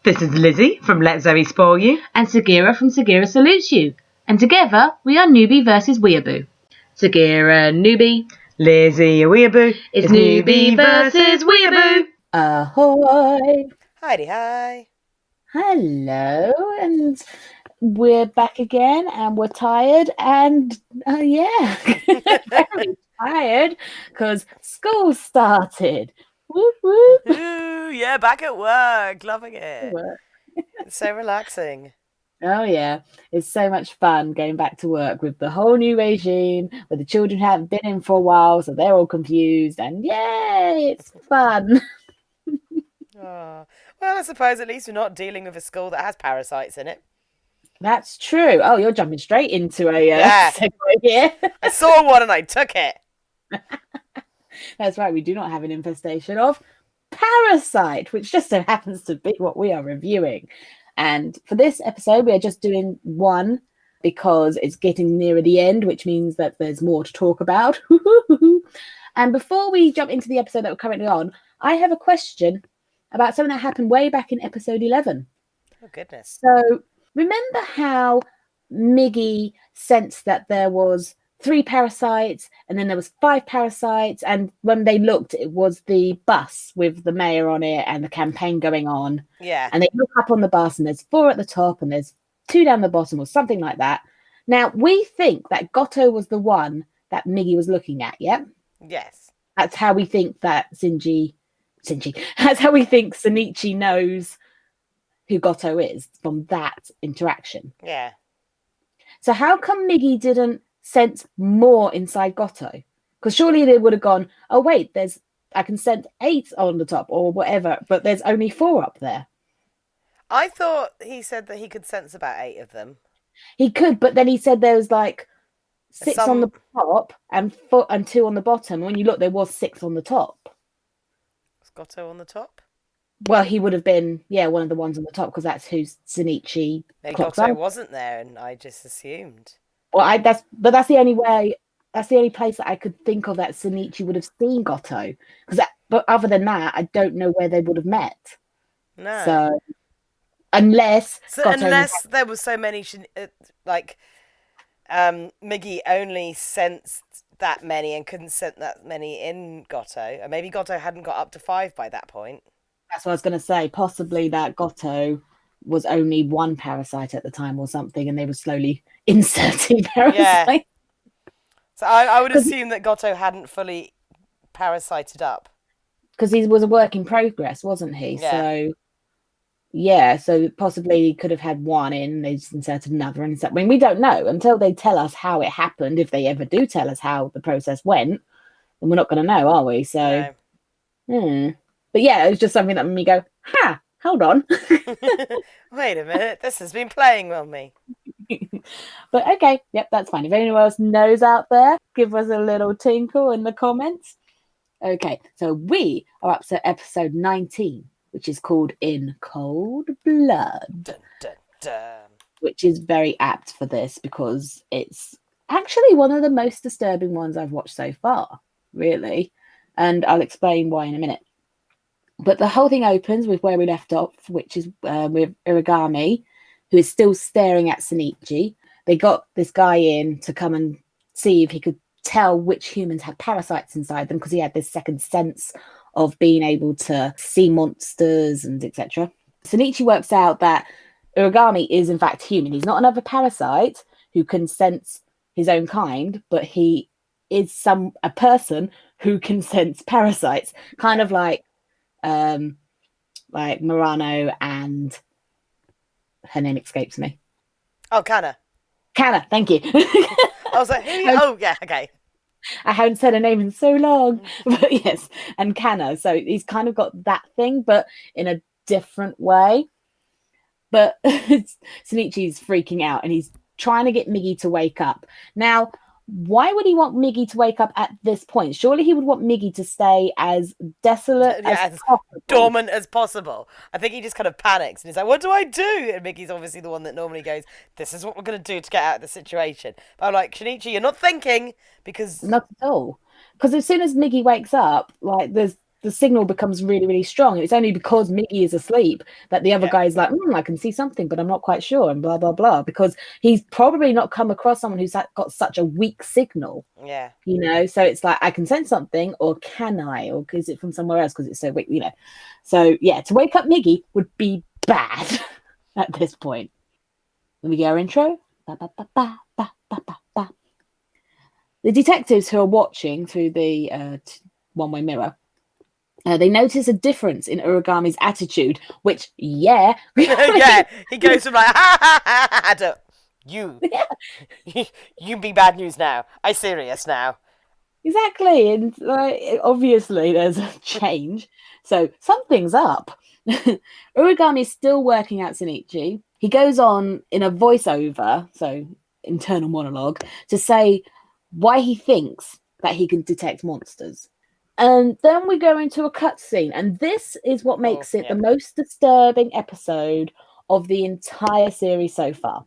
This is Lizzie from Let Zoe Spoil You. And Sagira from Sagira Salutes You. And together we are Newbie versus Weeaboo. Sagira, Newbie. Lizzie, a Weeaboo. It's Newbie versus Weeaboo. Ahoy. Heidi, hi. Hello, and we're back again, and we're tired, and very tired, because school started. Whoop, whoop. Ooh, yeah, back at work. Loving it. It's so relaxing. Oh, yeah. It's so much fun going back to work with the whole new regime, where the children haven't been in for a while, so they're all confused, and yay, it's fun. Oh. Well, I suppose at least we're not dealing with a school that has parasites in it. That's true. Oh, you're jumping straight into a segue here. I saw one and I took it. That's right. We do not have an infestation of Parasyte, which just so happens to be what we are reviewing. And for this episode, we are just doing one because it's getting nearer the end, which means that there's more to talk about. And before we jump into the episode that we're currently on, I have a question about something that happened way back in episode 11. Oh, goodness. So remember how Miggy sensed that there was 3 parasites and then there was 5 parasites, and when they looked, it was the bus with the mayor on it and the campaign going on. Yeah. And they look up on the bus and there's 4 at the top and there's 2 down the bottom or something like that. Now, we think that Goto was the one that Miggy was looking at, yeah? Yes. That's how we think that that's how we think Shinichi knows who Goto is, from that interaction. Yeah. So how come Miggy didn't sense more inside Goto? Because surely they would have gone, oh wait, I can sense 8 on the top or whatever, but there's only 4 up there. I thought he said that he could sense about 8 of them. He could, but then he said there was like 6 on the top and 2 on the bottom. When you look, there was 6 on the top. Was Goto on the top? Well, he would have been, one of the ones on the top, because that's who Shinichi clocks Goto on. Wasn't there, and I just assumed. Well, that's the only way. That's the only place that I could think of that Shinichi would have seen Goto. But other than that, I don't know where they would have met. No. So unless there was so many, Miggy only sensed that many and couldn't sense that many in Goto, and maybe Goto hadn't got up to 5 by that point. That's what I was going to say. Possibly that Goto was only 1 parasite at the time or something, and they were slowly inserting parasites. Yeah. So I would assume that Goto hadn't fully parasited up. Because he was a work in progress, wasn't he? Yeah. So possibly he could have had 1 in, they just inserted another. And I mean, we don't know until they tell us how it happened. If they ever do tell us how the process went, then we're not going to know, are we? So, But yeah, it was just something that made me go, hold on. Wait a minute, this has been playing on me. But okay, yep, that's fine. If anyone else knows out there, give us a little tinkle in the comments. Okay, so we are up to episode 19, which is called In Cold Blood. Dun, dun, dun. Which is very apt for this, because it's actually one of the most disturbing ones I've watched so far, really. And I'll explain why in a minute. But the whole thing opens with where we left off, which is with Irigami, who is still staring at Shinichi. They got this guy in to come and see if he could tell which humans had parasites inside them, because he had this second sense of being able to see monsters and etc. Shinichi works out that Irigami is in fact human. He's not another parasite who can sense his own kind, but he is a person who can sense parasites, kind of like Murano and her name escapes me. Oh, Kana, thank you. I was like, oh yeah, okay. I haven't said her name in so long, but yes, and Kana. So he's kind of got that thing, but in a different way. But Shinichi's freaking out, and he's trying to get Miggy to wake up. Now, why would he want Miggy to wake up at this point? Surely he would want Miggy to stay as desolate as possible. Dormant as possible. I think he just kind of panics and he's like, what do I do? And Miggy's obviously the one that normally goes, this is what we're going to do to get out of the situation. But I'm like, Shinichi, you're not thinking, because... Not at all. Because as soon as Miggy wakes up, like, there's the signal becomes really, really strong. It's only because Miggy is asleep that the other guy's like, I can see something, but I'm not quite sure, and blah, blah, blah, because he's probably not come across someone who's got such a weak signal. Yeah. You know, so it's like, I can sense something, or can I? Or is it from somewhere else because it's so weak, you know? So, yeah, to wake up Miggy would be bad at this point. Let me get our intro. Ba, ba, ba, ba, ba, ba, ba, ba. The detectives who are watching through the one-way mirror, they notice a difference in Uragami's attitude, which, yeah, he goes from like, ha ha ha ha to, you be bad news now. I serious now. Exactly, and obviously there's a change, so something's up. Uragami is still working out Shinichi. He goes on in a voiceover, so internal monologue, to say why he thinks that he can detect monsters. And then we go into a cutscene, and this is what makes it the most disturbing episode of the entire series so far.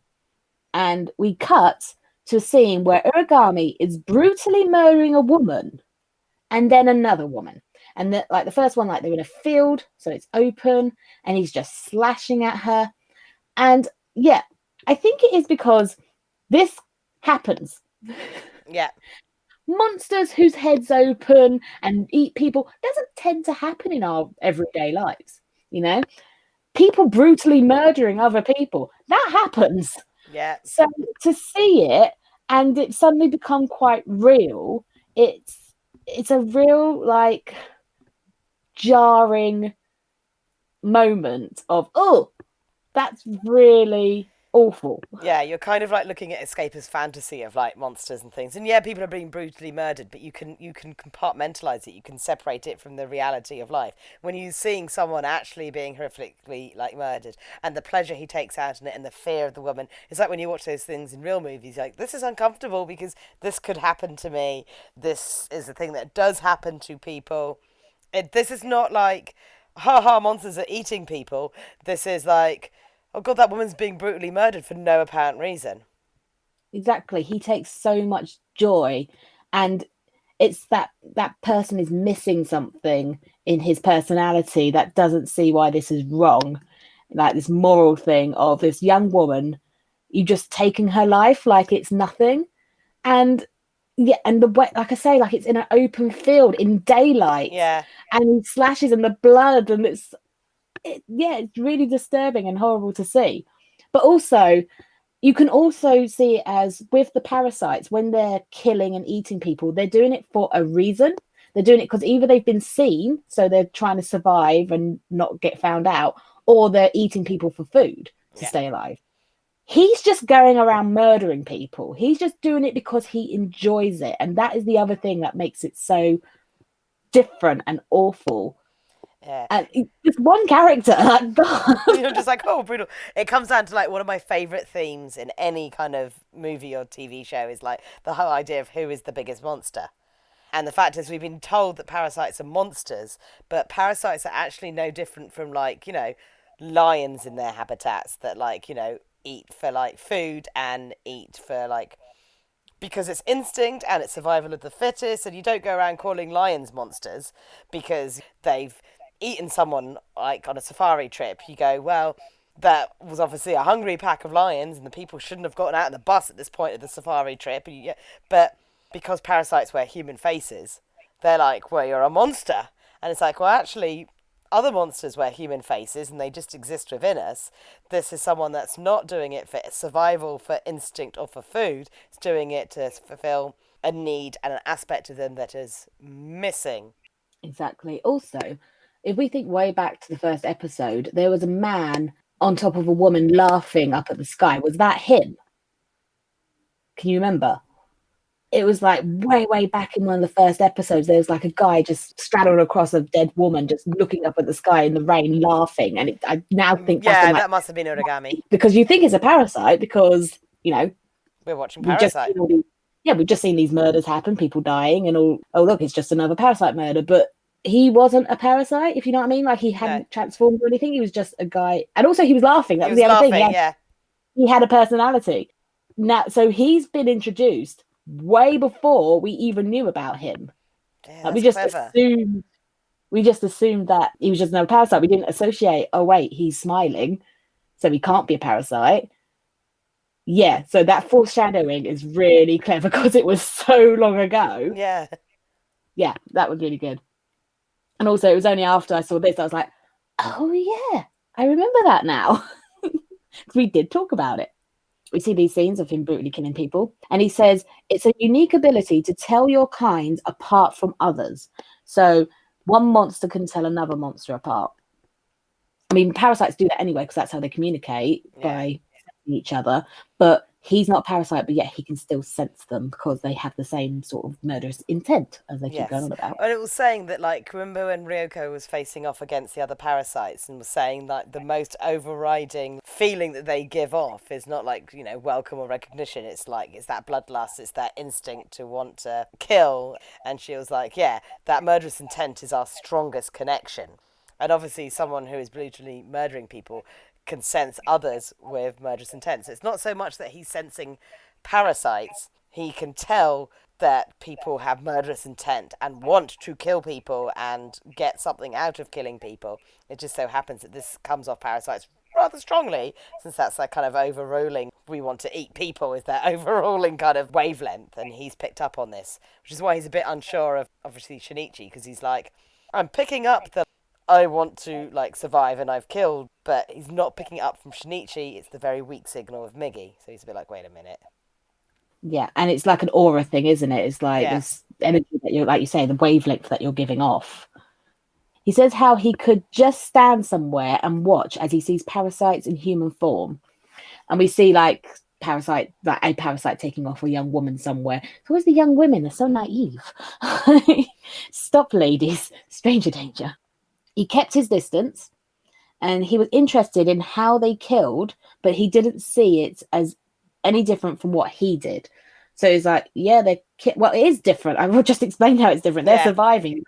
And we cut to a scene where Uragami is brutally murdering a woman and then another woman. And the first one, like they're in a field, so it's open, and he's just slashing at her. And yeah, I think it is because this happens. Yeah. Monsters whose heads open and eat people doesn't tend to happen in our everyday lives, you know? People brutally murdering other people, that happens. Yeah. So to see it and it suddenly become quite real, it's a real, like, jarring moment of, oh, that's really awful. Yeah, you're kind of like looking at escapist fantasy of like monsters and things, and yeah, people are being brutally murdered, but you can compartmentalize it. You can separate it from the reality of life. When you're seeing someone actually being horrifically like murdered, and the pleasure he takes out in it, and the fear of the woman, it's like when you watch those things in real movies. Like, this is uncomfortable because this could happen to me. This is a thing that does happen to people. This is not like, ha, monsters are eating people. This is like, oh God, that woman's being brutally murdered for no apparent reason. Exactly. He takes so much joy, and it's that person is missing something in his personality that doesn't see why this is wrong. Like this moral thing of this young woman, you just taking her life like it's nothing. And yeah, and the way, like I say, like it's in an open field in daylight. Yeah. And he slashes and the blood, and it's really disturbing and horrible to see. But also, you can also see it as with the parasites, when they're killing and eating people, they're doing it for a reason. They're doing it because either they've been seen, so they're trying to survive and not get found out, or they're eating people for food to stay alive. He's just going around murdering people. He's just doing it because he enjoys it. And that is the other thing that makes it so different and awful. Yeah. And just one character, like, God. You're just like, oh, brutal. It comes down to like one of my favourite themes in any kind of movie or TV show is like the whole idea of who is the biggest monster. And the fact is, we've been told that parasites are monsters, but parasites are actually no different from, like, you know, lions in their habitats that, like, you know, eat for like food and eat for like, because it's instinct and it's survival of the fittest. And you don't go around calling lions monsters because they've eaten someone like on a safari trip. You go, well, that was obviously a hungry pack of lions and the people shouldn't have gotten out of the bus at this point of the safari trip. But because parasites wear human faces, they're like, well, you're a monster. And it's like, well, actually, other monsters wear human faces and they just exist within us. This is someone that's not doing it for survival, for instinct, or for food. It's doing it to fulfill a need and an aspect of them that is missing. Exactly. Also, if we think way back to the first episode, there was a man on top of a woman laughing up at the sky. Was that him? Can you remember? It was like way back in one of the first episodes. There was like a guy just straddled across a dead woman, just looking up at the sky in the rain, laughing. And I now think, yeah, that must have been Uragami, because you think it's a parasite because, you know, we're watching Parasyte. We've just seen these murders happen, people dying, and all. Oh, look, it's just another parasite murder. But he wasn't a parasite, if you know what I mean. Like, he hadn't transformed or anything. He was just a guy, and also he was laughing. That was the other thing. He had a personality. Now, so he's been introduced way before we even knew about him. Yeah, we just clever. assumed We just assumed that he was just another parasite. We didn't associate, oh, wait, he's smiling, so he can't be a parasite. Yeah, so that foreshadowing is really clever because it was so long ago. Yeah. Yeah, that was really good. And also, it was only after I saw this, I was like, oh, yeah, I remember that now. We did talk about it. We see these scenes of him brutally killing people. And he says, it's a unique ability to tell your kind apart from others. So one monster can tell another monster apart. I mean, parasites do that anyway, because that's how they communicate, by sensing each other. But he's not a parasite, but yet he can still sense them because they have the same sort of murderous intent, as they keep going on about. And it was saying that, like, remember when Ryoko was facing off against the other parasites and was saying that the most overriding feeling that they give off is not like, you know, welcome or recognition. It's like, it's that bloodlust, it's that instinct to want to kill. And she was like, yeah, that murderous intent is our strongest connection. And obviously someone who is brutally murdering people can sense others with murderous intent. So it's not so much that he's sensing parasites. He can tell that people have murderous intent and want to kill people and get something out of killing people. It just so happens that this comes off parasites rather strongly, since that's that kind of overruling, we want to eat people, is that overruling kind of wavelength. And he's picked up on this, which is why he's a bit unsure of, obviously, Shinichi, because he's like, I'm picking up the I want to, like, survive and I've killed, but he's not picking it up from Shinichi. It's the very weak signal of Miggy. So he's a bit like, wait a minute. Yeah, and it's like an aura thing, isn't it? It's like this energy that you're, like you say, the wavelength that you're giving off. He says how he could just stand somewhere and watch as he sees parasites in human form. And we see, like, a parasite taking off a young woman somewhere. It's always the young women, they're so naive. Stop, ladies. Stranger danger. He kept his distance and he was interested in how they killed, but he didn't see it as any different from what he did. So he's like, yeah, it is different. I will just explain how it's different. They're surviving.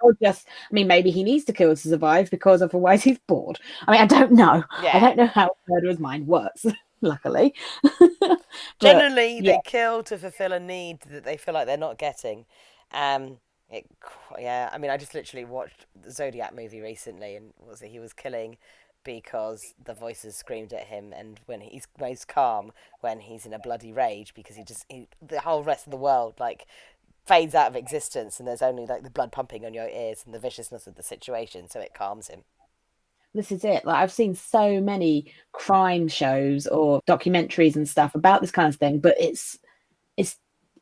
Maybe he needs to kill to survive because otherwise he's bored. I mean, I don't know. Yeah. I don't know how a murderer's mind works, luckily. Generally, they kill to fulfill a need that they feel like they're not getting. I mean, I just literally watched the Zodiac movie recently, and he was killing because the voices screamed at him, and when he's most calm when he's in a bloody rage, because the whole rest of the world, like, fades out of existence, and there's only, like, the blood pumping on your ears and the viciousness of the situation, so it calms him. This is it. Like, I've seen so many crime shows or documentaries and stuff about this kind of thing, but it's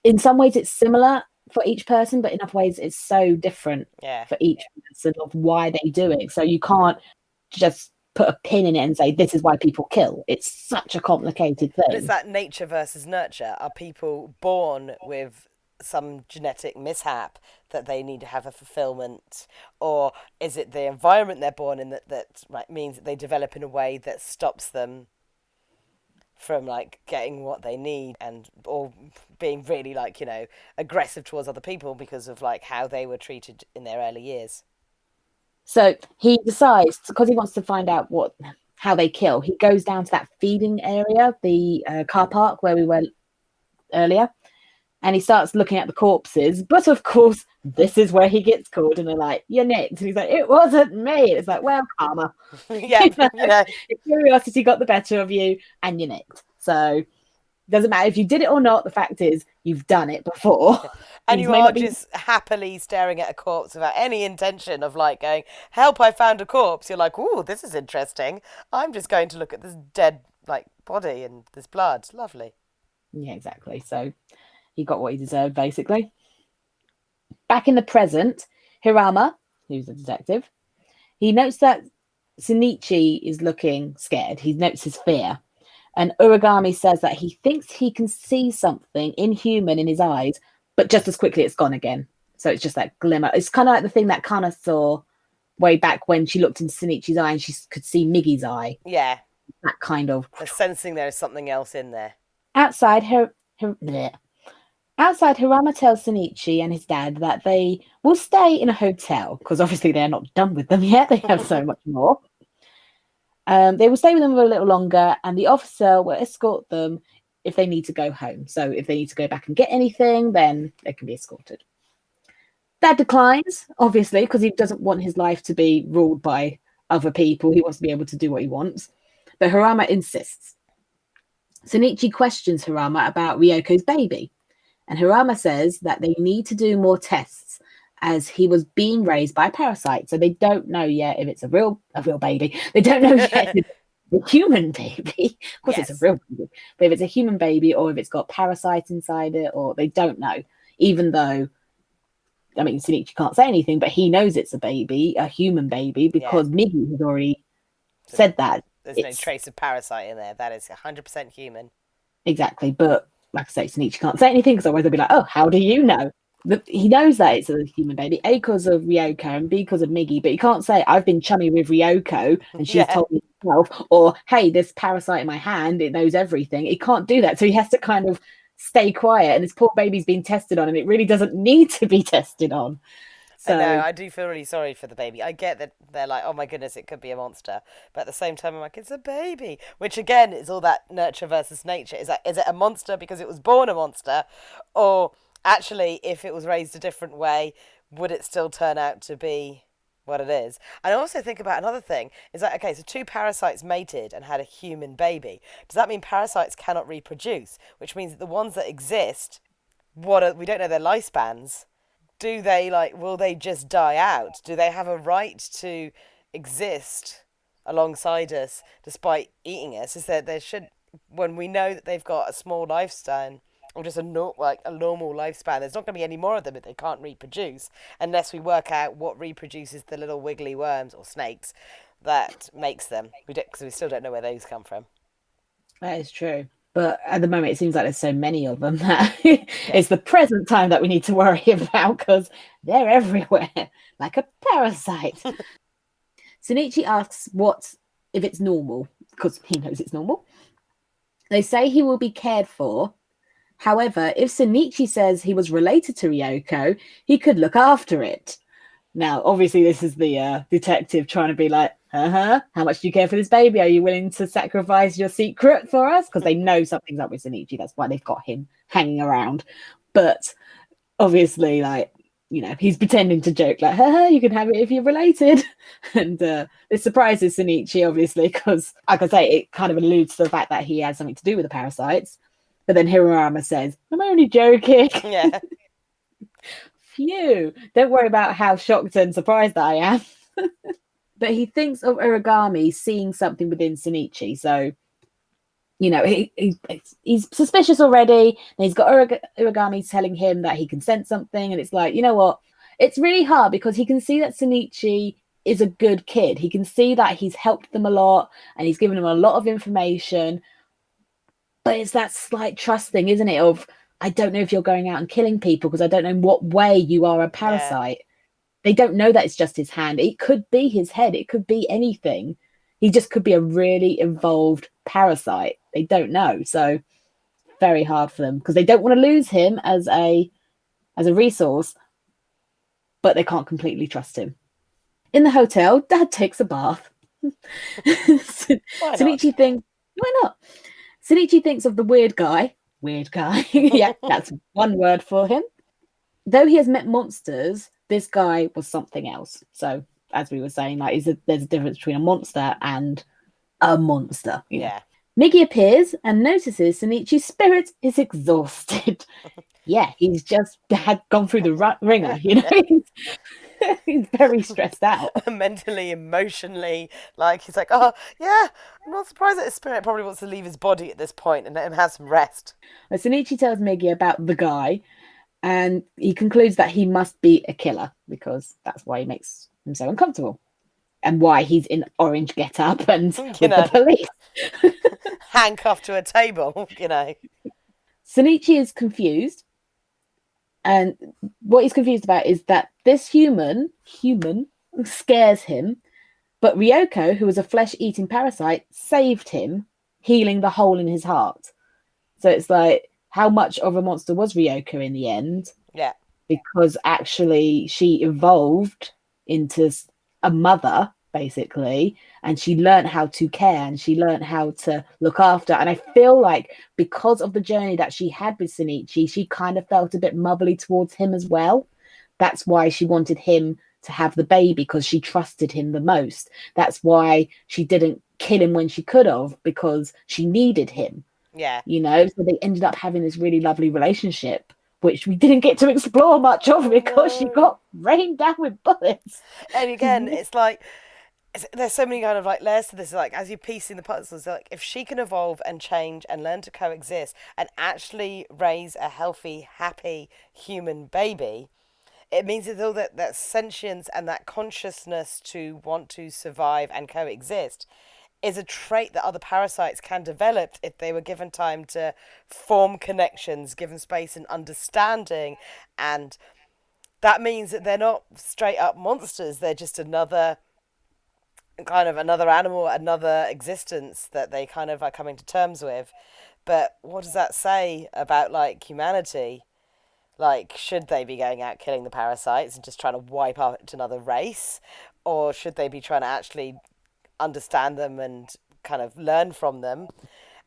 in some ways it's similar for each person, but in other ways it's so different for each person of why they do it. So you can't just put a pin in it and say this is why people kill. It's such a complicated thing. But it's that nature versus nurture. Are people born with some genetic mishap that they need to have a fulfillment, or is it the environment they're born in that means that they develop in a way that stops them from, like, getting what they need, or being really, like, you know, aggressive towards other people because of, like, how they were treated in their early years. So he decides, because he wants to find out how they kill, he goes down to that feeding area, the car park where we were earlier, and he starts looking at the corpses. But of course, this is where he gets called, and they're like, "You're nicked." And he's like, "It wasn't me." It's like, well, karma. Curiosity got the better of you, and you're nicked. So doesn't matter if you did it or not. The fact is, you've done it before. And you are just happily staring at a corpse without any intention of, like, going, help, I found a corpse. You're like, ooh, this is interesting. I'm just going to look at this dead, like, body and this blood. Lovely. Yeah, exactly. So he got what he deserved, basically. Back in the present, Hirama, who's a detective, he notes that Shinichi is looking scared. He notes his fear. And Uragami says that he thinks he can see something inhuman in his eyes, but just as quickly it's gone again. So it's just that glimmer. It's kind of like the thing that Kana saw way back when she looked into Shinichi's eye and she could see Miggy's eye. Yeah. That kind of... They're sensing there is something else in there. Outside, Hirama tells Shinichi and his dad that they will stay in a hotel, because obviously they're not done with them yet. They have so much more. They will stay with them for a little longer, and the officer will escort them if they need to go home. So if they need to go back and get anything, then they can be escorted. Dad declines, obviously, because he doesn't want his life to be ruled by other people. He wants to be able to do what he wants. But Harama insists. Shinichi questions Harama about Ryoko's baby. And Harama says that they need to do more tests as he was being raised by a parasite. So they don't know yet if it's a real baby. They don't know yet if it's a human baby. Of course, Yes. it's a real baby. But if it's a human baby or if it's got parasites inside it, or they don't know, even though, I mean, Shinichi can't say anything, but he knows it's a baby, a human baby, because Miggy has already said that. There's no trace of parasite in there. That is 100% human. Exactly. But like I say, Shinichi can't say anything because otherwise they'll be like, oh, how do you know? He knows that it's a human baby, A, because of Ryoko, and B, because of Miggy, but he can't say, I've been chummy with Ryoko and she's told me herself, or, hey, this parasite in my hand, it knows everything. He can't do that. So he has to kind of stay quiet, and this poor baby's been tested on, and it really doesn't need to be tested on. So, I know, I do feel really sorry for the baby. I get that they're like, oh my goodness, it could be a monster. But at the same time, I'm like, it's a baby. Which again is all that nurture versus nature. Is it a monster because it was born a monster? Or actually, if it was raised a different way, would it still turn out to be what it is? And I also think about another thing. Is that, okay, so two parasites mated and had a human baby. Does that mean parasites cannot reproduce? Which means that the ones that exist, we don't know their lifespans. Do they, will they just die out? Do they have a right to exist alongside us despite eating us? Is there should, when we know that they've got a small lifespan, or just a normal lifespan, there's not going to be any more of them if they can't reproduce, unless we work out what reproduces the little wiggly worms or snakes that makes them. Because we still don't know where those come from. That is true. But at the moment, it seems like there's so many of them that it's the present time that we need to worry about, because they're everywhere, like a parasite. Shinichi asks if it's normal, because he knows it's normal. They say he will be cared for. However, if Shinichi says he was related to Ryoko, he could look after it. Now, obviously, this is the detective trying to be like, how much do you care for this baby? Are you willing to sacrifice your secret for us? Because they know something's up with Shinichi. That's why they've got him hanging around. But obviously, he's pretending to joke, like, you can have it if you're related. And this surprises Shinichi, obviously, because, like I say, it kind of alludes to the fact that he has something to do with the parasites. But then Hirorama says, I'm only joking. Yeah. Phew. Don't worry about how shocked and surprised I am. But he thinks of Uragami seeing something within Shinichi. So, he's suspicious already. And he's got Uragami telling him that he can sense something. And it's like, you know what? It's really hard because he can see that Shinichi is a good kid. He can see that he's helped them a lot and he's given them a lot of information. But it's that slight trust thing, isn't it? Of, I don't know if you're going out and killing people because I don't know in what way you are a parasite. Yeah. They don't know that it's just his hand. It could be his head. It could be anything. He just could be a really evolved parasite. They don't know. So very hard for them because they don't want to lose him as a resource, but they can't completely trust him. In the hotel, Dad takes a bath. Shinichi thinks, why not? Shinichi thinks of the weird guy. Weird guy. Yeah, that's one word for him. Though he has met monsters, this guy was something else. So, as we were saying, there's a difference between a monster and a monster. Yeah. Miggy appears and notices Shinichi's spirit is exhausted. Yeah, he's just had gone through the ringer, He's very stressed out. Mentally, emotionally. He's like, oh, yeah, I'm not surprised that his spirit probably wants to leave his body at this point and let him have some rest. Shinichi tells Miggy about the guy, and he concludes that he must be a killer because that's why he makes him so uncomfortable and why he's in orange get-up and with the police. Handcuffed to a table, Shinichi is confused. And what he's confused about is that this human scares him, but Ryoko, who was a flesh-eating parasite, saved him, healing the hole in his heart. So it's like, how much of a monster was Ryoko in the end? Yeah. Because actually she evolved into a mother, basically, and she learned how to care and she learned how to look after. And I feel like because of the journey that she had with Shinichi, she kind of felt a bit motherly towards him as well, That's why she wanted him to have the baby, because she trusted him the most. That's why she didn't kill him when she could have, because she needed him. Yeah. You know, so they ended up having this really lovely relationship, which we didn't get to explore much of because she got rained down with bullets. And again, it's like, there's so many kind of like layers to this. Like, as you're piecing the puzzles, like, if she can evolve and change and learn to coexist and actually raise a healthy, happy human baby, it means that all that sentience and that consciousness to want to survive and coexist is a trait that other parasites can develop if they were given time to form connections, given space and understanding. And that means that they're not straight up monsters. They're just another animal, another existence that they kind of are coming to terms with. But what does that say about, like, humanity? Like, should they be going out killing the parasites and just trying to wipe out another race? Or should they be trying to actually understand them and kind of learn from them?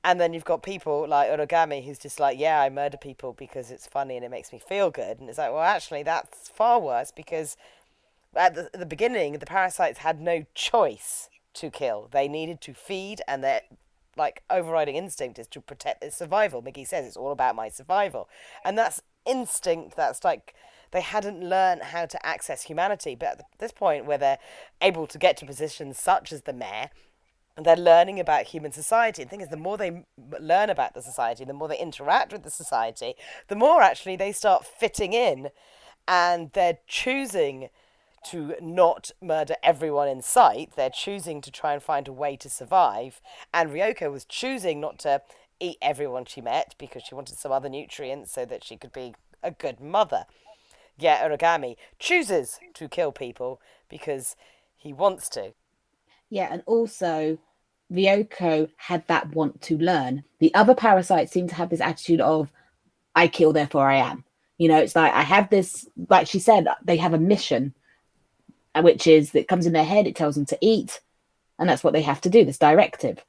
And then you've got people like Origami who's just like, yeah, I murder people because it's funny and it makes me feel good. And it's like, well, actually, that's far worse, because at the beginning, the parasites had no choice to kill. They needed to feed, and their, like, overriding instinct is to protect their survival. Mickey says it's all about my survival. And that's instinct. That's like, they hadn't learned how to access humanity. But at this point where they're able to get to positions such as the mayor, and they're learning about human society. And the thing is, the more they learn about the society, the more they interact with the society, the more actually they start fitting in, and they're choosing to not murder everyone in sight. They're choosing to try and find a way to survive. And Ryoko was choosing not to eat everyone she met because she wanted some other nutrients so that she could be a good mother. Yet Origami chooses to kill people because he wants to. Yeah, and also Ryoko had that want to learn. The other parasites seem to have this attitude of, I kill, therefore I am. You know, it's like, I have this, like she said, they have a mission, which is, that comes in their head, it tells them to eat, and that's what they have to do, this directive.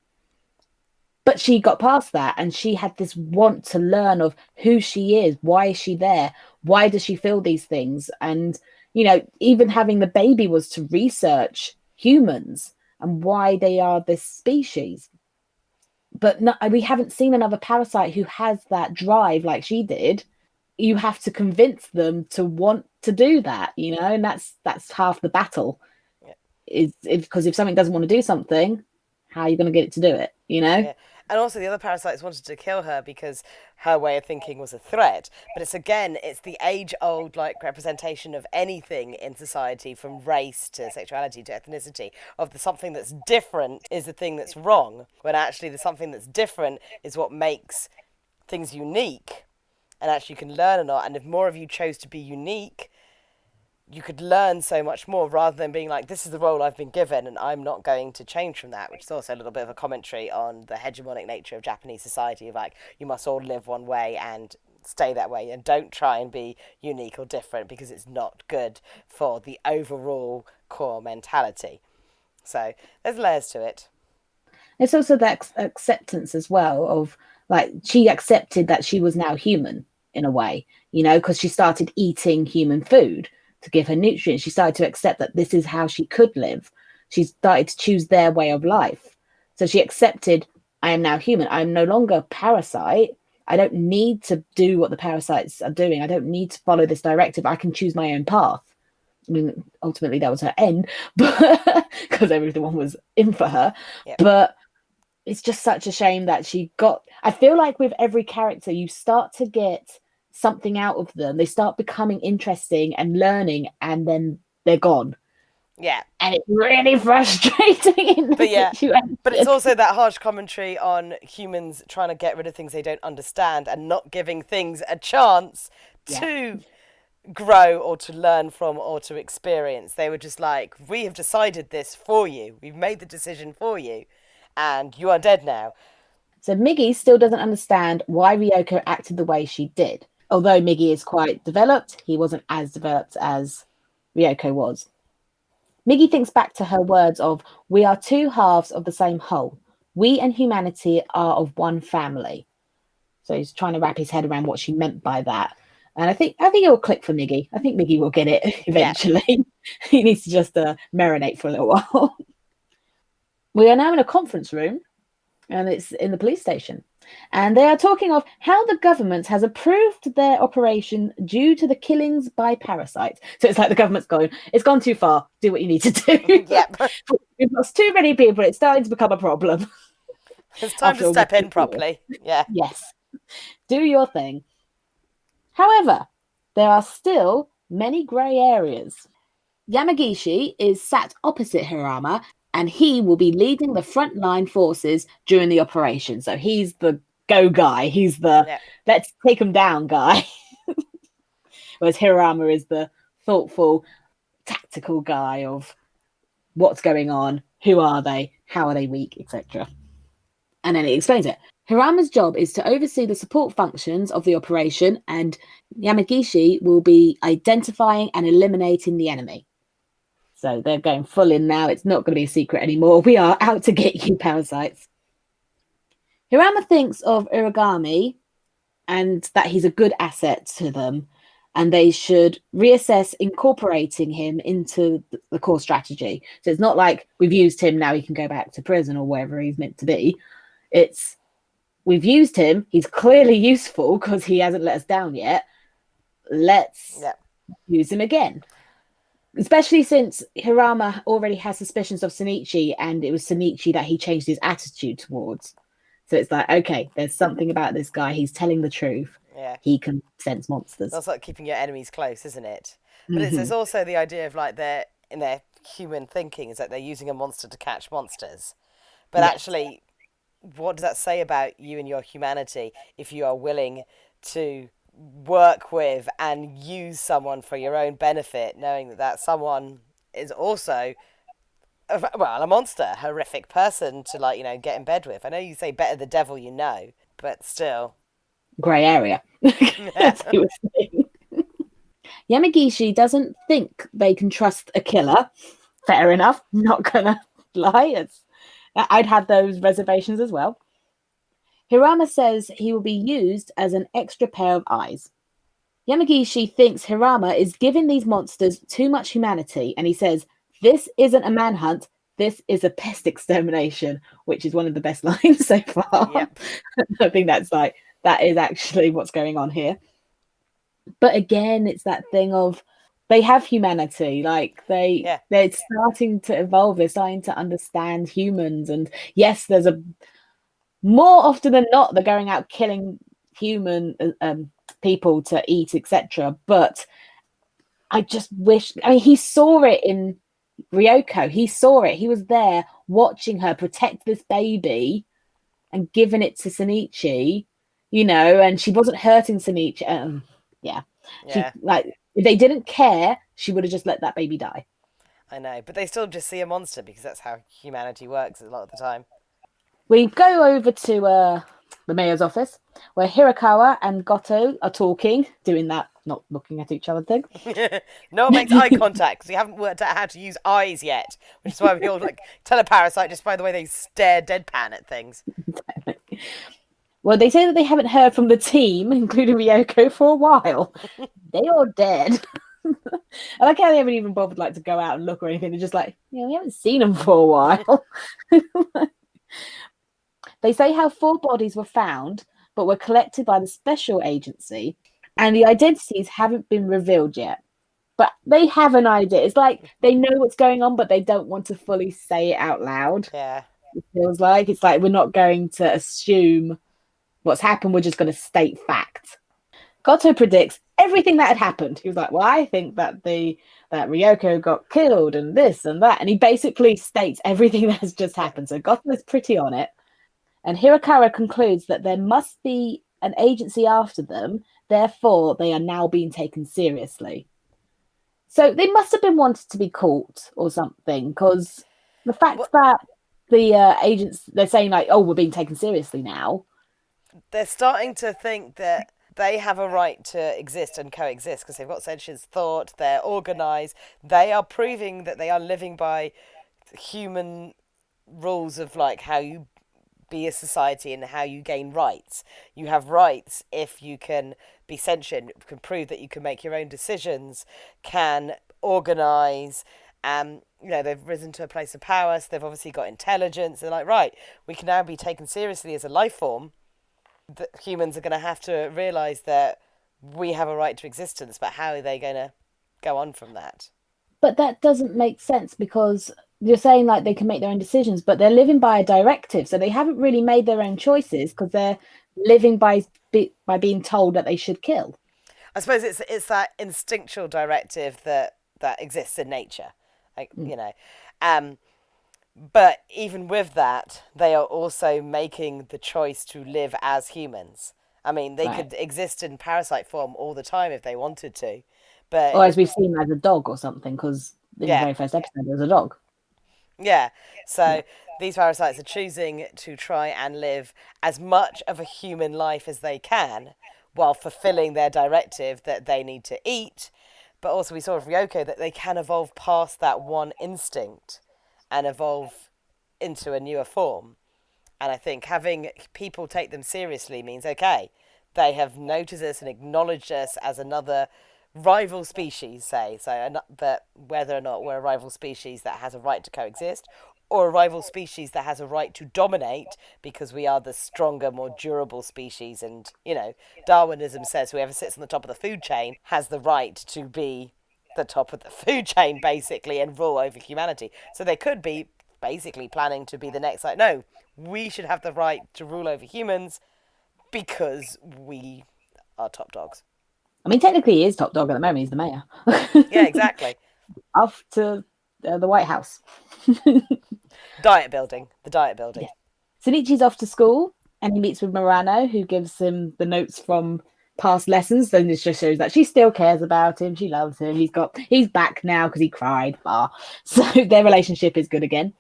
But she got past that, and she had this want to learn of who she is, why is she there, why does she feel these things? And, you know, even having the baby was to research humans and why they are this species. But no, we haven't seen another parasite who has that drive like she did. You have to convince them to want to do that, you know, and that's half the battle. Yeah. Is because if something doesn't want to do something, how are you going to get it to do it, you know? Yeah. And also the other parasites wanted to kill her because her way of thinking was a threat. But it's the age-old, like, representation of anything in society, from race to sexuality to ethnicity, of the something that's different is the thing that's wrong, when actually the something that's different is what makes things unique. And actually you can learn a lot. And if more of you chose to be unique, you could learn so much more, rather than being like, this is the role I've been given and I'm not going to change from that, which is also a little bit of a commentary on the hegemonic nature of Japanese society, of like, you must all live one way and stay that way, and don't try and be unique or different because it's not good for the overall core mentality. So there's layers to it. It's also that acceptance as well of, like, she accepted that she was now human in a way, you know, because she started eating human food to give her nutrients. She started to accept that this is how she could live. She started to choose their way of life. So she accepted, I am now human. I am no longer a parasite. I don't need to do what the parasites are doing. I don't need to follow this directive. I can choose my own path. I mean, ultimately that was her end, but because everyone was in for her. Yep. But it's just such a shame that she got, I feel like with every character, you start to get something out of them. They start becoming interesting and learning, and then they're gone. Yeah. And it's really frustrating in this situation. But it's also that harsh commentary on humans trying to get rid of things they don't understand and not giving things a chance to grow or to learn from or to experience. They were just like, we have decided this for you. We've made the decision for you, and you are dead now. So Miggy still doesn't understand why Ryoko acted the way she did. Although Miggy is quite developed, he wasn't as developed as Ryoko was. Miggy thinks back to her words of, we are two halves of the same whole. We and humanity are of one family. So he's trying to wrap his head around what she meant by that. And I think it will click for Miggy. I think Miggy will get it eventually. He needs to just marinate for a little while. We are now in a conference room, and it's in the police station. And they are talking of how the government has approved their operation due to the killings by Parasyte. So it's like the government's going, it's gone too far. Do what you need to do. Yep. We've lost too many people. It's starting to become a problem. It's time to step in properly. Yeah. Yes. Do your thing. However, there are still many grey areas. Yamagishi is sat opposite Hirama, and he will be leading the frontline forces during the operation. So he's the go guy. He's the let's take him down guy. Whereas Hirama is the thoughtful, tactical guy of what's going on, who are they, how are they weak, etc. And then he explains it. Hirama's job is to oversee the support functions of the operation, and Yamagishi will be identifying and eliminating the enemy. So they're going full in now. It's not going to be a secret anymore. We are out to get you, parasites. Hirama thinks of Uragami and that he's a good asset to them, and they should reassess incorporating him into the core strategy. So it's not like we've used him, now he can go back to prison or wherever he's meant to be. It's we've used him, he's clearly useful because he hasn't let us down yet. Let's use him again. Especially since Hirama already has suspicions of Shinichi, and it was Shinichi that he changed his attitude towards. So it's like, okay, there's something about this guy. He's telling the truth. Yeah. He can sense monsters. That's like keeping your enemies close, isn't it? But it's also the idea of like in their human thinking is that they're using a monster to catch monsters. But actually, what does that say about you and your humanity if you are willing to work with and use someone for your own benefit, knowing that that someone is also a monster, horrific person to get in bed with? I know you say better the devil you know, but still. Grey area. As he was saying. Yamagishi doesn't think they can trust a killer. Fair enough. Not gonna lie. I'd have those reservations as well. Hirama says he will be used as an extra pair of eyes. Yamagishi thinks Hirama is giving these monsters too much humanity, and he says, this isn't a manhunt, this is a pest extermination, which is one of the best lines so far. Yep. I think that is actually what's going on here. But again, it's that thing of they have humanity, like they're starting to evolve, they're starting to understand humans, and yes, there's more often than not they're going out killing human people to eat, etc. But I just wish, he saw it in Ryoko. He saw it. He was there watching her protect this baby and giving it to Shinichi, and she wasn't hurting Shinichi. If they didn't care, she would have just let that baby die. I know, but they still just see a monster because that's how humanity works a lot of the time. We go over to the mayor's office where Hirakawa and Goto are talking, doing that not looking at each other thing. No one makes eye contact because we haven't worked out how to use eyes yet, which is why we all tell a parasite just by the way they stare deadpan at things. Well, they say that they haven't heard from the team, including Ryoko, for a while. They are dead. I like how they haven't even bothered to go out and look or anything. They're just like, we haven't seen them for a while. They say how 4 bodies were found, but were collected by the special agency, and the identities haven't been revealed yet. But they have an idea. It's like they know what's going on, but they don't want to fully say it out loud. Yeah. It feels like. It's like we're not going to assume what's happened. We're just going to state fact. Goto predicts everything that had happened. He was like, well, I think that Ryoko got killed and this and that. And he basically states everything that has just happened. So Goto is pretty on it. And Hirakawa concludes that there must be an agency after them, therefore they are now being taken seriously. So they must have been wanted to be caught or something, because the fact that the agents, they're saying we're being taken seriously now. They're starting to think that they have a right to exist and coexist because they've got sentient thought, they're organised, they are proving that they are living by human rules of how you be a society and how you gain rights. You have rights if you can be sentient, can prove that you can make your own decisions, can organise. They've risen to a place of power, so they've obviously got intelligence. They're like, right, we can now be taken seriously as a life form. That humans are going to have to realise that we have a right to existence, but how are they going to go on from that? But that doesn't make sense, because you're saying like they can make their own decisions, but they're living by a directive, so they haven't really made their own choices because they're living by being told that they should kill. I suppose it's that instinctual directive that exists in nature, but even with that, they are also making the choice to live as humans. I mean, they could exist in parasite form all the time if they wanted to, but or as we've seen, as a dog or something, because in the very first episode there was a dog. Yeah, so these parasites are choosing to try and live as much of a human life as they can while fulfilling their directive that they need to eat. But also we saw with Ryoko that they can evolve past that one instinct and evolve into a newer form. And I think having people take them seriously means, okay, they have noticed us and acknowledged us as another rival species, say, but whether or not we're a rival species that has a right to coexist, or a rival species that has a right to dominate because we are the stronger, more durable species. And, Darwinism says whoever sits on the top of the food chain has the right to be the top of the food chain, basically, and rule over humanity. So they could be basically planning to be the next, no, we should have the right to rule over humans because we are top dogs. I mean, technically he is top dog at the moment. He's the mayor. Yeah, exactly. Off to the White House. The diet building. Yeah. Shinichi's off to school and he meets with Murano, who gives him the notes from past lessons. Then this just shows that she still cares about him. She loves him. He's back now because he cried. So their relationship is good again.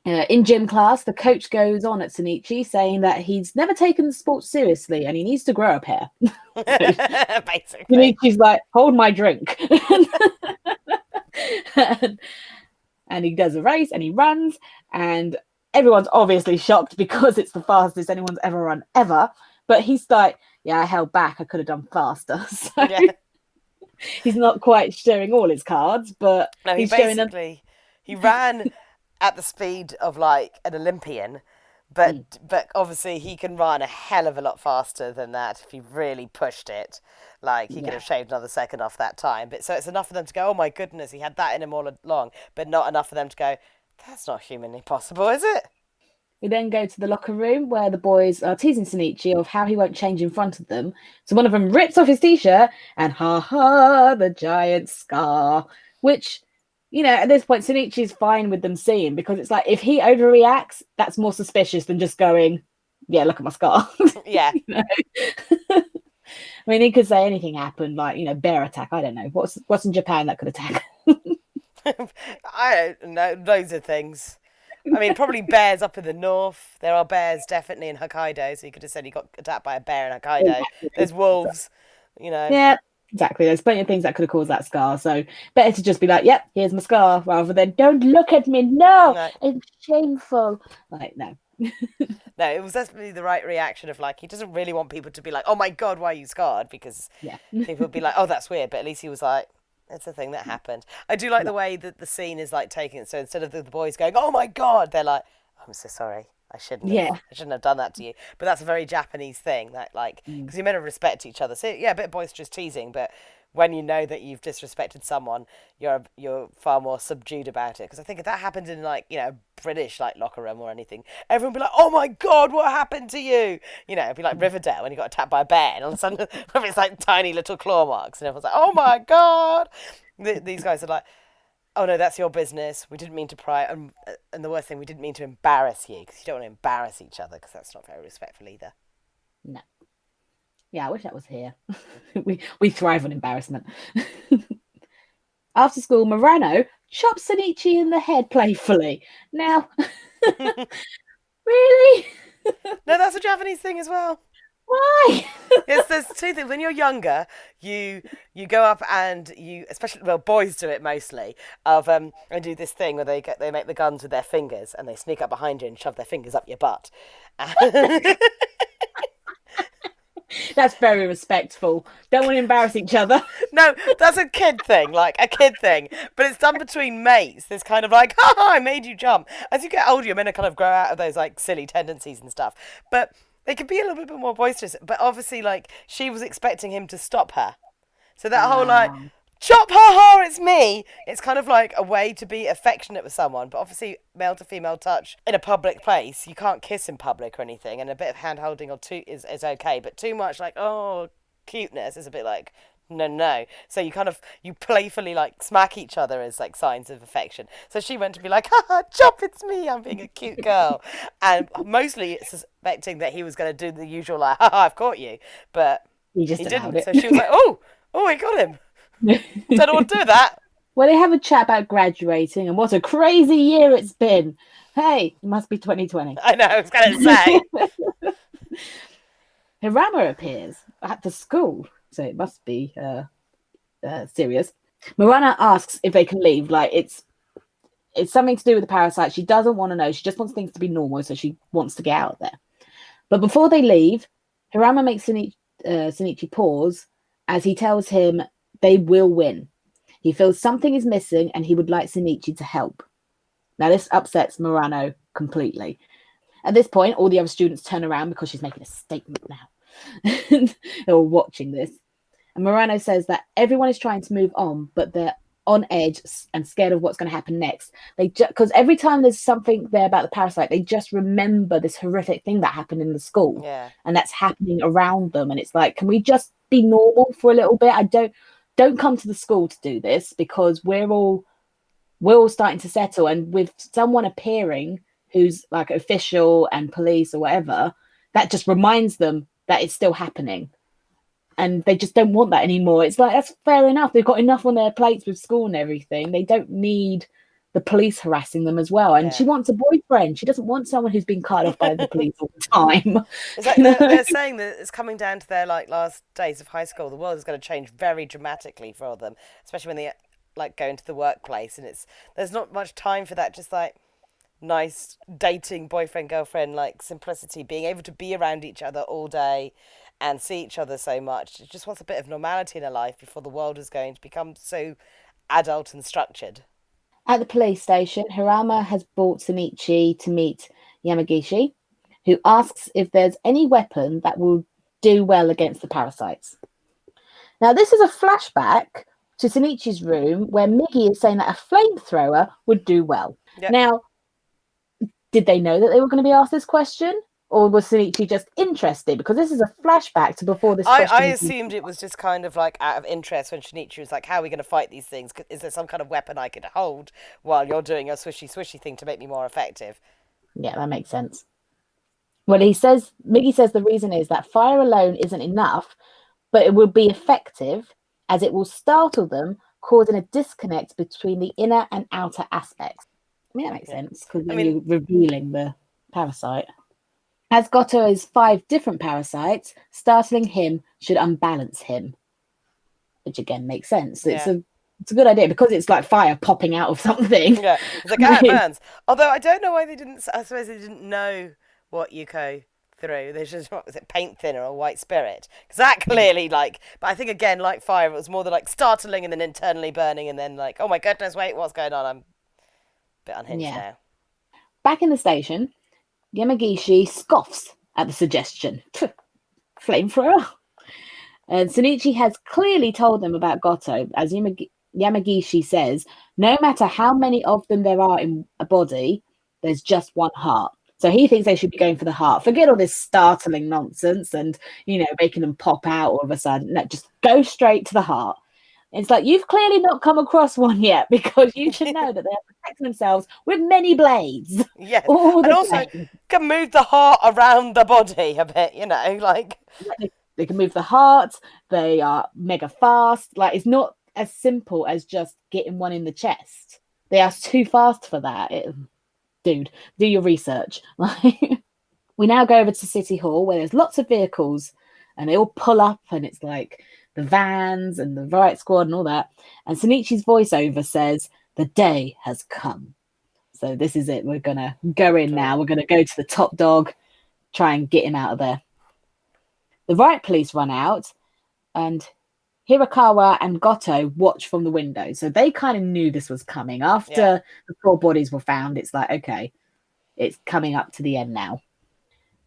In gym class, the coach goes on at Shinichi saying that he's never taken sports seriously and he needs to grow up hair. Basically. Shinichi's like, hold my drink. And he does a race and he runs, and everyone's obviously shocked because it's the fastest anyone's ever run ever. But he's like, yeah, I held back. I could have done faster. So he's not quite showing all his cards, but no, he's showing them. He ran at the speed of like an Olympian, but obviously he can run a hell of a lot faster than that if he really pushed it. Like he could have shaved another second off that time. But so it's enough for them to go, oh my goodness, he had that in him all along, but not enough for them to go, that's not humanly possible, is it? We then go to the locker room where the boys are teasing Shinichi of how he won't change in front of them. So one of them rips off his t-shirt and the giant scar, which, at this point, Shinichi's fine with them seeing, because it's like, if he overreacts, that's more suspicious than just going, yeah, look at my scar. Yeah. I mean, he could say anything happened, like, bear attack. I don't know. What's in Japan that could attack? I don't know. Loads of things. I mean, probably bears up in the north. There are bears definitely in Hokkaido, so you could have said he got attacked by a bear in Hokkaido. Exactly. There's wolves, Yeah, exactly. There's plenty of things that could have caused that scar. So better to just be like, yep, here's my scar, rather than don't look at me. No. It's shameful. Like, no. No, it was definitely the right reaction of like, he doesn't really want people to be like, oh my God, why are you scarred? Because people would be like, oh, that's weird. But at least he was like, it's a thing that happened. I do like the way that the scene is like taken. So instead of the boys going, oh my God, they're like, I'm so sorry. I shouldn't have done that to you. But that's a very Japanese thing, that like, because you're meant to respect each other. So yeah, a bit of boisterous teasing, but when you know that you've disrespected someone, you're far more subdued about it. Because I think if that happened in like, British like locker room or anything, everyone would be like, oh my God, what happened to you? It'd be like Riverdale when you got attacked by a bear, and all of a sudden it's like tiny little claw marks, and everyone's like, oh my God. These guys are like, oh no, that's your business. We didn't mean to pry. And the worst thing, we didn't mean to embarrass you, because you don't want to embarrass each other, because that's not very respectful either. No. Yeah, I wish that was here. we thrive on embarrassment. After school, Murano chops Shinichi in the head playfully. Now, really? No, that's a Japanese thing as well. Why? Yes, there's two things. When you're younger, you go up and you, especially, well, boys do it mostly. They do this thing where they make the guns with their fingers and they sneak up behind you and shove their fingers up your butt. That's very respectful. Don't want to embarrass each other. No, that's a kid thing, like a kid thing. But it's done between mates. This kind of like, ha ha, I made you jump. As you get older, your men kind of grow out of those like silly tendencies and stuff. But they can be a little bit more boisterous. But obviously, like, she was expecting him to stop her. So that whole like, chop, ha ha, it's me. It's kind of like a way to be affectionate with someone. But obviously, male to female touch in a public place, you can't kiss in public or anything. And a bit of hand holding or two is okay. But too much like, oh, cuteness is a bit like, no. So you playfully like smack each other as like signs of affection. So she went to be like, haha, chop, it's me, I'm being a cute girl. And mostly suspecting that he was going to do the usual like, haha, I've caught you. But He he didn't. it. So she was like, oh, I got him. Don't know what to do with that. Well, they have a chat about graduating and what a crazy year it's been. Hey, it must be 2020. I know, I was going to say. Hirama appears at the school, so it must be serious. Marana asks if they can leave. Like it's something to do with the parasite. She doesn't want to know. She just wants things to be normal, so she wants to get out of there. But before they leave, Hirama makes Shinichi pause as he tells him they will win. He feels something is missing and he would like Shinichi to help. Now, this upsets Murano completely. At this point, all the other students turn around because she's making a statement now. They're all watching this. And Murano says that everyone is trying to move on, but they're on edge and scared of what's going to happen next. Because every time there's something there about the parasite, they just remember this horrific thing that happened in the school. Yeah. And that's happening around them. And it's like, can we just be normal for a little bit? Don't come to the school to do this, because we're all starting to settle. And with someone appearing who's like official and police or whatever, that just reminds them that it's still happening. And they just don't want that anymore. It's like, that's fair enough. They've got enough on their plates with school and everything. They don't need the police harassing them as well. And she wants a boyfriend. She doesn't want someone who's been cut off by the police all the time. It's like they're saying that it's coming down to their like last days of high school. The world is going to change very dramatically for them, especially when they like go into the workplace. And there's not much time for that. Just like nice dating boyfriend girlfriend like simplicity, being able to be around each other all day and see each other so much. It just wants a bit of normality in her life before the world is going to become so adult and structured. At the police station, Hirama has brought Shinichi to meet Yamagishi, who asks if there's any weapon that will do well against the parasites. Now, this is a flashback to Shinichi's room where Migi is saying that a flamethrower would do well. Yep. Now, did they know that they were going to be asked this question? Or was Shinichi just interested? Because this is a flashback to before this question. I assumed it was just kind of like out of interest when Shinichi was like, how are we going to fight these things? Is there some kind of weapon I could hold while you're doing your swishy thing to make me more effective? Yeah, that makes sense. Well, Migi says the reason is that fire alone isn't enough, but it will be effective as it will startle them, causing a disconnect between the inner and outer aspects. I mean, that makes sense, because you're revealing the parasite. As Goto is 5 different parasites, startling him should unbalance him, which again makes sense. Yeah. It's a good idea because it's like fire popping out of something. Yeah, it's like, it burns. Although I don't know why I suppose they didn't know what Yuko threw. They just, what was it, paint thinner or white spirit? Because that clearly but I think again, like fire, it was more the like startling and then internally burning and then like, oh my goodness, wait, what's going on? I'm a bit unhinged now. Back in the station, Yamagishi scoffs at the suggestion. Flamethrower. And Shinichi has clearly told them about Goto. As Yamagishi says, no matter how many of them there are in a body, there's just one heart. So he thinks they should be going for the heart. Forget all this startling nonsense and, making them pop out all of a sudden. No, just go straight to the heart. It's like, you've clearly not come across one yet, because you should know that they're protecting themselves with many blades. Yes, and also can move the heart around the body a bit, like... They can move the heart, they are mega fast. Like, it's not as simple as just getting one in the chest. They are too fast for that. Dude, do your research. We now go over to City Hall where there's lots of vehicles and they all pull up and it's like the vans and the riot squad and all that. And Sonichi's voiceover says, "The day has come." So this is it. We're going to go in now. We're going to go to the top dog, try and get him out of there. The riot police run out and Hirakawa and Goto watch from the window. So they kind of knew this was coming. After the 4 bodies were found, it's like, okay, it's coming up to the end now.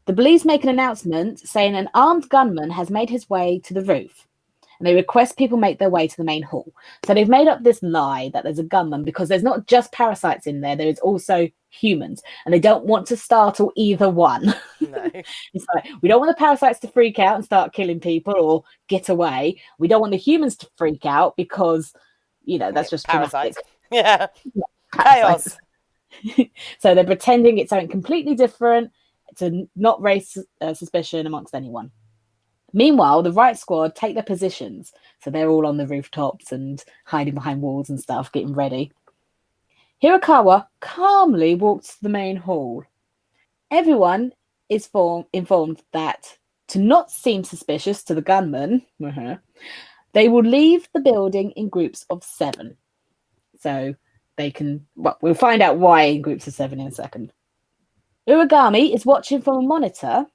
The police make an announcement saying an armed gunman has made his way to the roof. And they request people make their way to the main hall. So they've made up this lie that there's a gunman because there's not just parasites in there. There is also humans. And they don't want to startle either one. No. It's like, we don't want the parasites to freak out and start killing people or get away. We don't want the humans to freak out because, that's just parasites. Dramatic. Yeah. Chaos. So they're pretending it's something completely different to not raise suspicion amongst anyone. Meanwhile, the riot squad take their positions. So they're all on the rooftops and hiding behind walls and stuff, getting ready. Hirakawa calmly walks to the main hall. Everyone is informed that to not seem suspicious to the gunman, they will leave the building in groups of 7. So they can, we'll find out why in groups of 7 in a second. Uragami is watching from a monitor,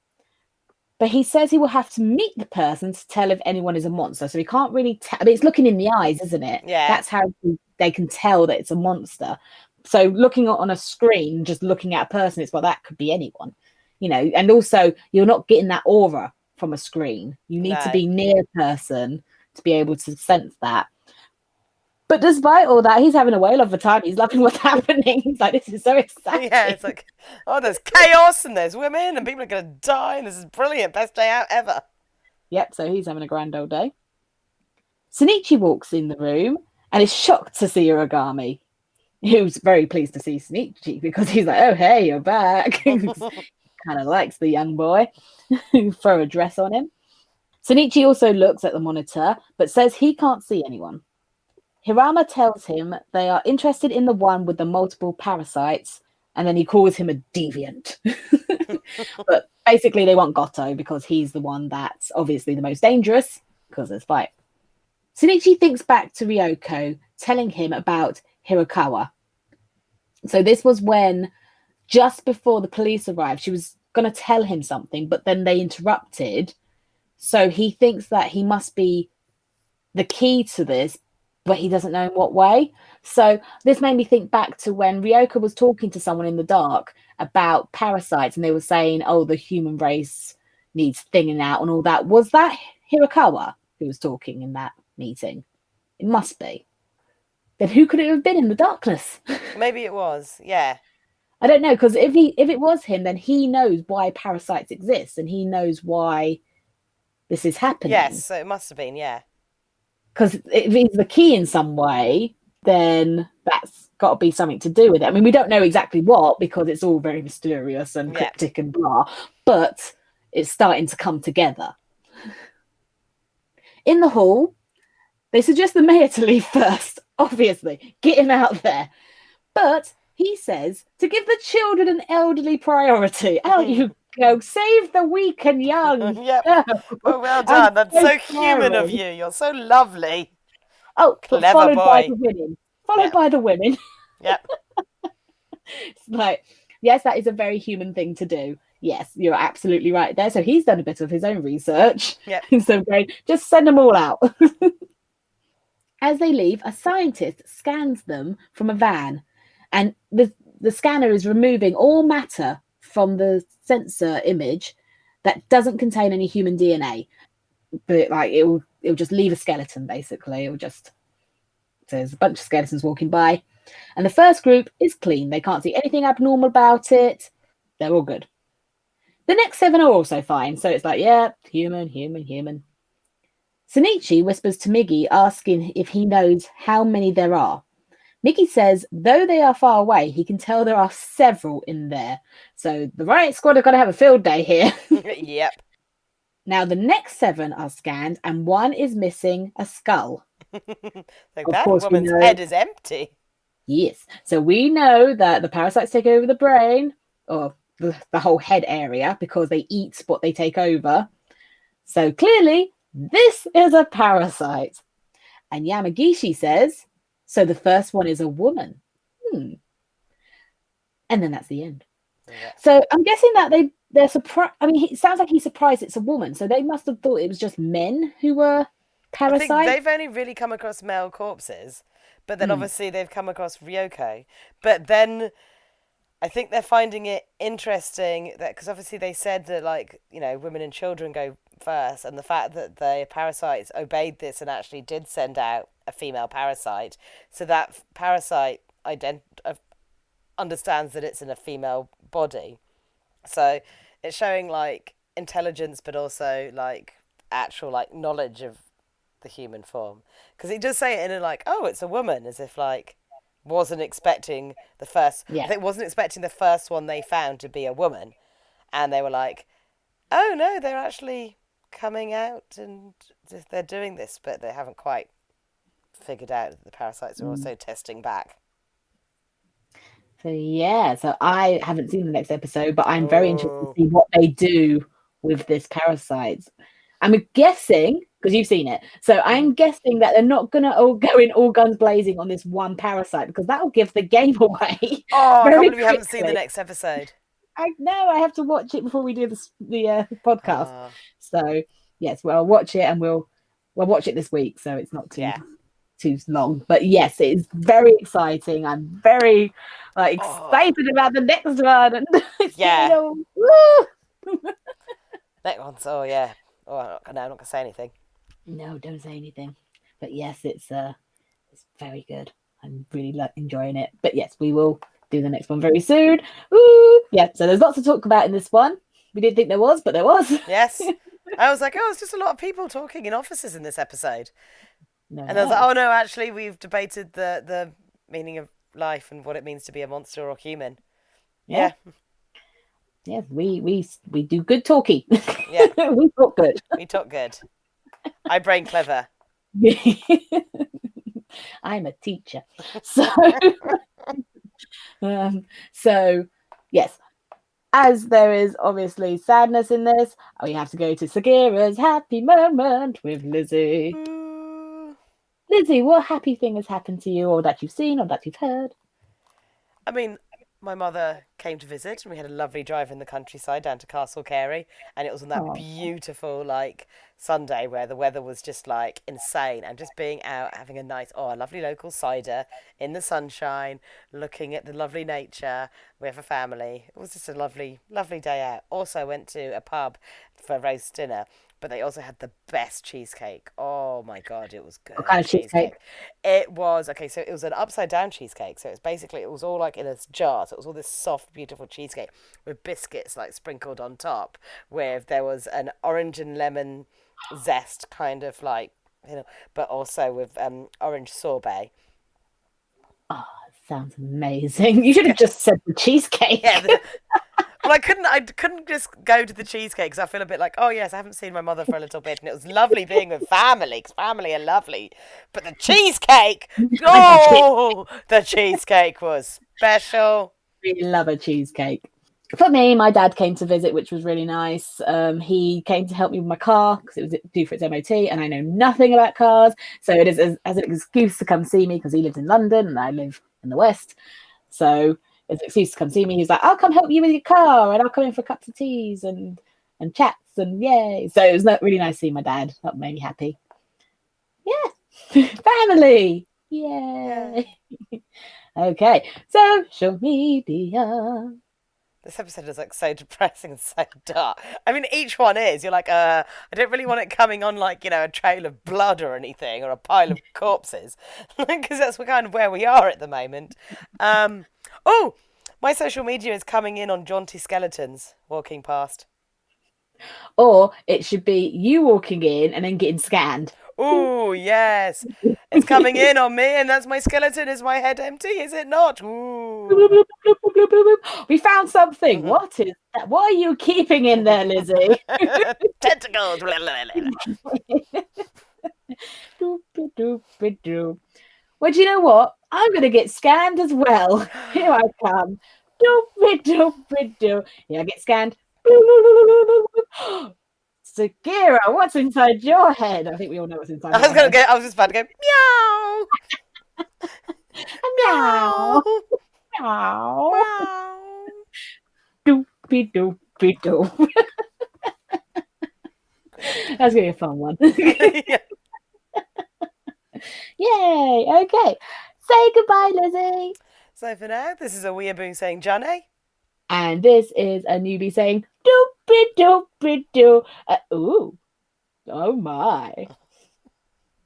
but he says he will have to meet the person to tell if anyone is a monster. So he can't really tell. I mean, it's looking in the eyes, isn't it? Yeah. That's how they can tell that it's a monster. So looking on a screen, just looking at a person, it's that could be anyone, and also you're not getting that aura from a screen. You need to be near a person to be able to sense that. But despite all that, he's having a whale of a time. He's loving what's happening. He's like, this is so exciting. Yeah, it's like, there's chaos and there's women and people are going to die and this is brilliant. Best day out ever. Yep, so he's having a grand old day. Sonichi walks in the room and is shocked to see Uragami, who's very pleased to see Sonichi because he's like, oh, hey, you're back. Kind of likes the young boy. Throw a dress on him. Sonichi also looks at the monitor but says he can't see anyone. Hirama tells him they are interested in the one with the multiple parasites, and then he calls him a deviant. But basically they want Goto because he's the one that's obviously the most dangerous because there's fight. Sonichi thinks back to Ryoko telling him about Hirakawa. So this was when, just before the police arrived, she was going to tell him something, but then they interrupted. So he thinks that he must be the key to this, but he doesn't know in what way. So this made me think back to when Ryoko was talking to someone in the dark about parasites and they were saying, oh, the human race needs thinning out and all that. Was that Hirakawa who was talking in that meeting? It must be. Then who could it have been in the darkness? Maybe it was, yeah. I don't know, because if it was him, then he knows why parasites exist and he knows why this is happening. Yes, so it must have been, yeah. Because if he's the key in some way, then that's got to be something to do with it. I mean, we don't know exactly what because it's all very mysterious and cryptic and blah, but it's starting to come together. In the hall, they suggest the mayor to leave first, obviously. Get him out there. But he says to give the children an elderly priority. Out you go. Save the weak and young. Yep. Well done. That's so human of you. You're so lovely. Oh, clever followed boy. by the women. Followed by the women. Yep. It's like, yes, that is a very human thing to do. Yes, you're absolutely right there. So he's done a bit of his own research. Yep. So great. Just send them all out. As they leave, a scientist scans them from a van, and the scanner is removing all matter from the sensor image that doesn't contain any human DNA. But like it'll just leave a skeleton, basically. There's a bunch of skeletons walking by. And the first group is clean. They can't see anything abnormal about it. They're all good. The next 7 are also fine. So it's like, yeah, human. Sonichi whispers to Miggy, asking if he knows how many there are. Miggy says, though they are far away, he can tell there are several in there. So the riot squad are going to have a field day here. Yep. Now, the next 7 are scanned, and 1 is missing a skull. Like that woman's head is empty. Yes. So we know that the parasites take over the brain, or the whole head area because they eat what they take over. So clearly, this is a parasite. And Yamagishi says, so the first one is a woman. And then that's the end. Yeah. So I'm guessing that they're surprised. I mean, it sounds like he's surprised it's a woman. So they must have thought it was just men who were parasites. I think they've only really come across male corpses, but then obviously they've come across Ryoko. But then I think they're finding it interesting that, because obviously they said that, like, you know, women and children go first, and the fact that the parasites obeyed this and actually did send out a female parasite, so that parasite understands that it's in a female body. So it's showing like intelligence, but also like actual like knowledge of the human form, because he does say it in a like, oh, it's a woman, as if like wasn't expecting the first. Yeah. I think wasn't expecting the first one they found to be a woman, and they were like, oh no, they're actually coming out and they're doing this, but they haven't quite figured out that the parasites are also testing back. So yeah, so I haven't seen the next episode, but I'm very interested to see what they do with this parasite. I'm guessing, because you've seen it, so I'm guessing that they're not gonna all go in all guns blazing on this one parasite, because that'll give the game away. Oh, I can't believe you quickly. haven't seen the next episode. I know, I have to watch it before we do the podcast. So yes, well, I'll watch it, and we'll watch it this week, so it's not too long. But yes, it is very exciting. I'm very excited about the next one. And Next one's I'm not gonna say anything. No, don't say anything. But yes, it's very good. I'm really enjoying it. But yes, we will do the next one very soon. Ooh, yeah. So there's lots to talk about in this one. We didn't think there was, but there was. Yes. I was like, oh, it's just a lot of people talking in offices in this episode. No, and I was like, oh no, actually, we've debated the meaning of life and what it means to be a monster or human. Yeah. Yes, we do good talking. Yeah. We talk good. We talk good. I brain clever. I'm a teacher. So, so yes, as there is obviously sadness in this, we have to go to Sagira's happy moment with Lizzie. Lizzie, what happy thing has happened to you, or that you've seen, or that you've heard? I mean, my mother came to visit, and we had a lovely drive in the countryside down to Castle Carey, and it was on that beautiful like Sunday where the weather was just like insane, and just being out having a lovely local cider in the sunshine, looking at the lovely nature with a family. It was just a lovely day out. Also went to a pub for roast dinner, but they also had the best cheesecake. Oh my god, it was good. What kind of cheesecake? It was so it was an upside down cheesecake. So it was all like in a jar. So it was all this soft, beautiful cheesecake with biscuits like sprinkled on top. There was an orange and lemon zest kind of like, but also with orange sorbet. Oh, sounds amazing. You should have just said the cheesecake. Yeah. Well, I couldn't just go to the cheesecake because I feel a bit like, oh yes, I haven't seen my mother for a little bit, and it was lovely being with family, because family are lovely. But the cheesecake, the cheesecake was special. We love a cheesecake. For me, my dad came to visit, which was really nice. He came to help me with my car because it was due for its MOT, and I know nothing about cars, so it is as an excuse to come see me, because he lives in London and I live in the West. So it's an excuse to come see me. He's like, I'll come help you with your car, and I'll come in for cups of teas and chats, and yay. So it was really nice seeing my dad. That made me happy. Yeah. Family. Yay. Okay. Social media. This episode is like so depressing and so dark. I mean, each one is. You're like, I don't really want it coming on like, a trail of blood or anything, or a pile of corpses, because that's kind of where we are at the moment. Oh, my social media is coming in on jaunty skeletons walking past. Or it should be you walking in and then getting scanned. Oh, yes. It's coming in on me, and that's my skeleton. Is my head empty? Is it not? Ooh. We found something. What is that? What are you keeping in there, Lizzie? Tentacles. Well, do you know what? I'm going to get scanned as well. Here I come. Doop-a-doop-a-doo. Yeah, get scanned. Sagira, what's inside your head? I think we all know what's inside I my was gonna head. go. I was just about to go meow, Meow. meow, Meow. meow. Doopy-doopy-doo. That's gonna be a fun one. Yeah. Yay! Okay. Say goodbye, Lizzie. So for now, this is a Weeaboo saying Johnny. And this is a newbie saying doopy doopy doo. Ooh. Oh my.